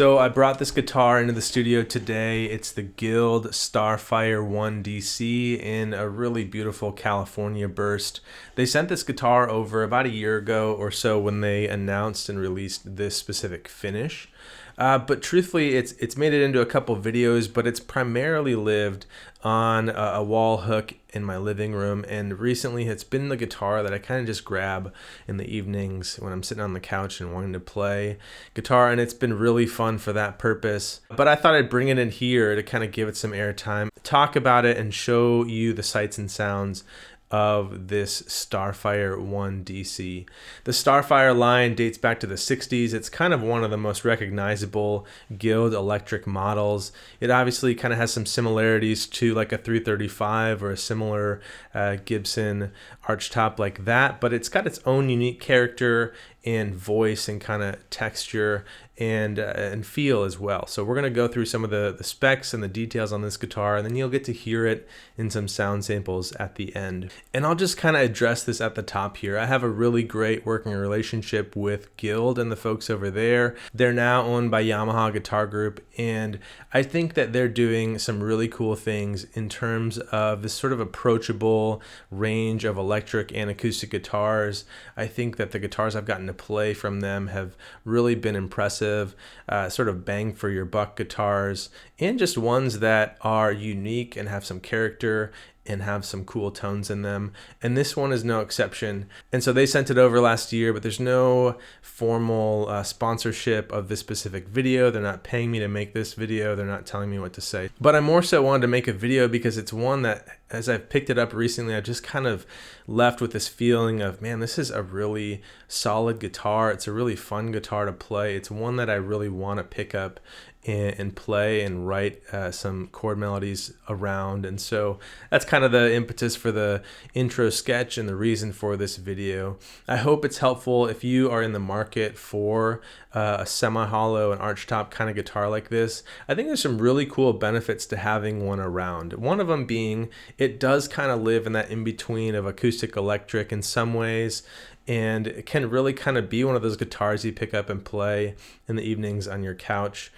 So I brought this guitar into the studio today. It's the Guild Starfire I DC in a really beautiful California burst. They sent this guitar over about a year ago or so when they announced and released this specific finish. But truthfully, it's made it into a couple videos, but it's primarily lived on a wall hook in my living room. And recently it's been the guitar that I kind of just grab in the evenings when I'm sitting on the couch and wanting to play guitar. And it's been really fun for that purpose. But I thought I'd bring it in here to kind of give it some airtime, talk about it, and show you the sights and sounds of this Starfire I DC. The Starfire line dates back to the 60s. It's kind of one of the most recognizable Guild electric models. It obviously kind of has some similarities to like a 335 or a similar Gibson archtop like that, but it's got its own unique character and voice and kind of texture and feel as well. So we're going to go through some of the specs and the details on this guitar, and then you'll get to hear it in some sound samples at the end. And I'll just kind of address this at the top here. I have a really great working relationship with Guild and the folks over there. They're now owned by Yamaha Guitar Group, and I think that they're doing some really cool things in terms of this sort of approachable range of electric and acoustic guitars. I think that the guitars I've gotten to play from them have really been impressive, sort of bang for your buck guitars, and just ones that are unique and have some character and have some cool tones in them, and this one is no exception. And so they sent it over last year, but there's no formal sponsorship of this specific video. They're not paying me to make this video. They're not telling me what to say. But I more so wanted to make a video because it's one that, as I've picked it up recently, I just kind of left with this feeling of, man, this is a really solid guitar. It's a really fun guitar to play. It's one that I really want to pick up and play and write some chord melodies around. And so that's kind of the impetus for the intro sketch and the reason for this video. I hope it's helpful if you are in the market for a semi-hollow and archtop kind of guitar like this. I think there's some really cool benefits to having one around. One of them being it does kind of live in that in-between of acoustic electric in some ways, and it can really kind of be one of those guitars you pick up and play in the evenings on your couch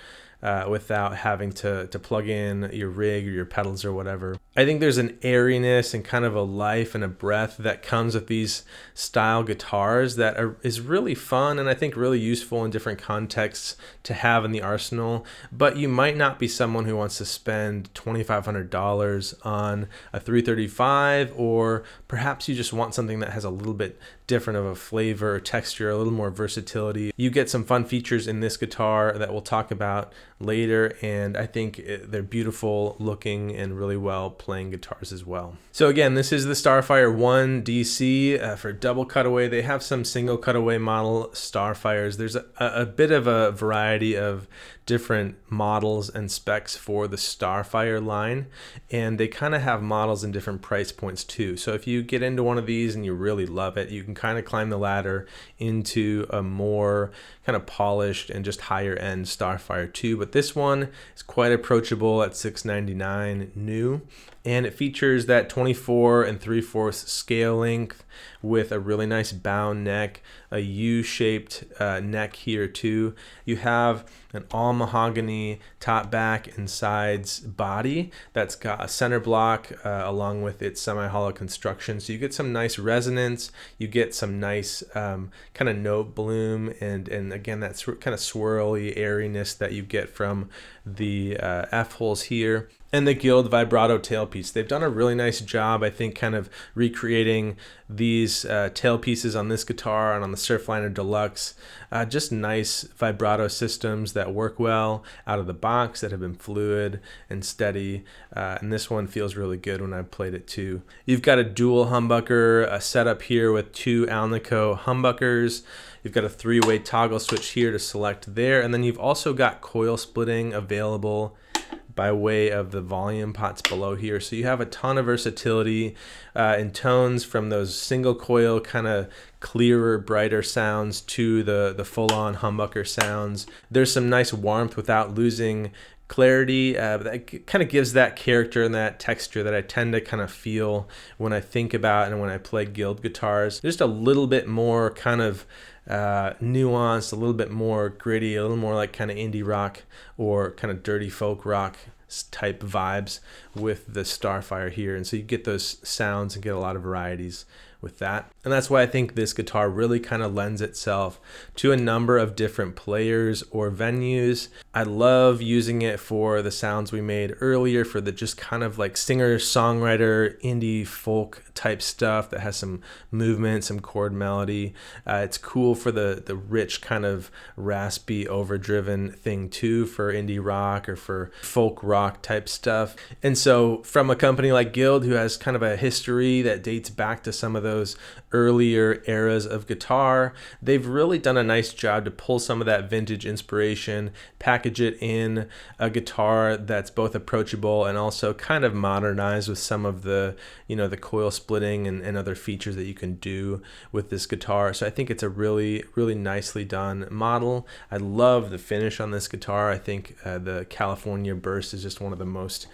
without having to plug in your rig or your pedals or whatever. I think there's an airiness and kind of a life and a breath that comes with these style guitars that is really fun and I think really useful in different contexts to have in the arsenal. But you might not be someone who wants to spend $2,500 on a 335, or perhaps you just want something that has a little bit different of a flavor or texture, a little more versatility. You get some fun features in this guitar that we'll talk about later, and I think they're beautiful looking and really well playing guitars as well. So again, this is the Starfire I DC for double cutaway. They have some single cutaway model Starfires. There's a bit of a variety of different models and specs for the Starfire line, and they kind of have models in different price points too. So if you get into one of these and you really love it, you can kind of climb the ladder into a more kind of polished and just higher end Starfire 2. But this one is quite approachable at $699 new, and it features that 24 3/4 scale length with a really nice bound neck, a U-shaped neck here too. You have an all mahogany top, back, and sides body that's got a center block along with its semi-hollow construction. So you get some nice resonance, you get some nice kind of note bloom, and again that kind of swirly airiness that you get from the F-holes here. And the Guild vibrato tailpiece. They've done a really nice job, I think, kind of recreating these tailpieces on this guitar and on the Surfliner Deluxe. Just nice vibrato systems that work well out of the box, that have been fluid and steady. And this one feels really good when I played it too. You've got a dual humbucker setup here with two Alnico humbuckers. You've got a 3-way toggle switch here to select there. And then you've also got coil splitting available by way of the volume pots below here. So you have a ton of versatility in tones, from those single coil kind of clearer, brighter sounds to the full-on humbucker sounds. There's some nice warmth without losing clarity, but that kind of gives that character and that texture that I tend to kind of feel when I think about and when I play Guild guitars. Just a little bit more kind of nuanced, a little bit more gritty, a little more like kind of indie rock or kind of dirty folk rock type vibes with the Starfire here. And so you get those sounds and get a lot of varieties with that. And that's why I think this guitar really kind of lends itself to a number of different players or venues. I love using it for the sounds we made earlier, for the just kind of like singer-songwriter, indie folk type stuff that has some movement, some chord melody. It's cool for the rich kind of raspy overdriven thing too, for indie rock or for folk rock type stuff. And so from a company like Guild, who has kind of a history that dates back to some of those earlier eras of guitar, they've really done a nice job to pull some of that vintage inspiration, package it in a guitar that's both approachable and also kind of modernized with some of the, the coil splitting and other features that you can do with this guitar. So I think it's a really, really nicely done model. I love the finish on this guitar. I think the California burst is just one of the most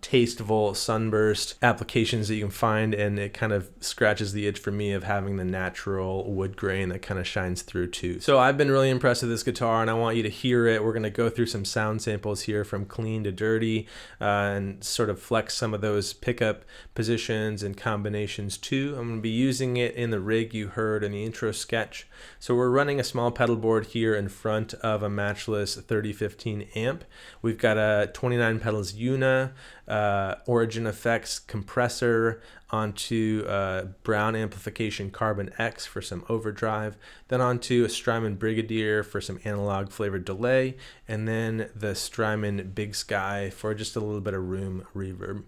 tasteful sunburst applications that you can find, and it kind of scratches the itch for me of having the natural wood grain that kind of shines through too. So I've been really impressed with this guitar, and I want you to hear it. We're going to go through some sound samples here from clean to dirty, and sort of flex some of those pickup positions and combinations too. I'm going to be using it in the rig you heard in the intro sketch. So we're running a small pedal board here in front of a matchless 3015 amp. We've got a 29 pedals Una, Origin Effects compressor onto Brown amplification Carbon X for some overdrive, then onto a Strymon Brigadier for some analog flavored delay, and then the Strymon Big Sky for just a little bit of room reverb.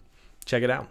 Check it out.